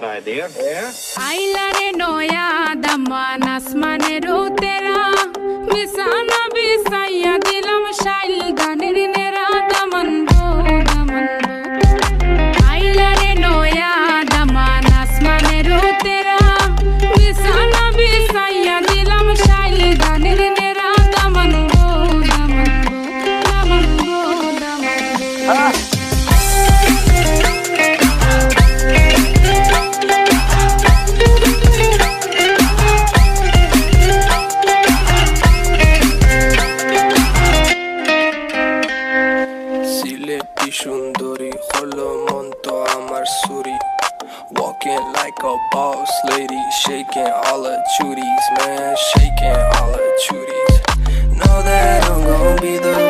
idea. Yeah. आइलारे Noah दमान आसमाने रो तेरा मिसाना बिसाया दिलम शाइल गानेर नेरा दमन बो आइलारे Noah दमान आसमाने रो तेरा मिसाना बिसाया दिलम शाइल गानेर नेरा दमन बो Shunduri, holo monto amar suri. Walking like a boss lady, shaking all her chuties, man, shaking all her chuties. Know that I'm gon' be the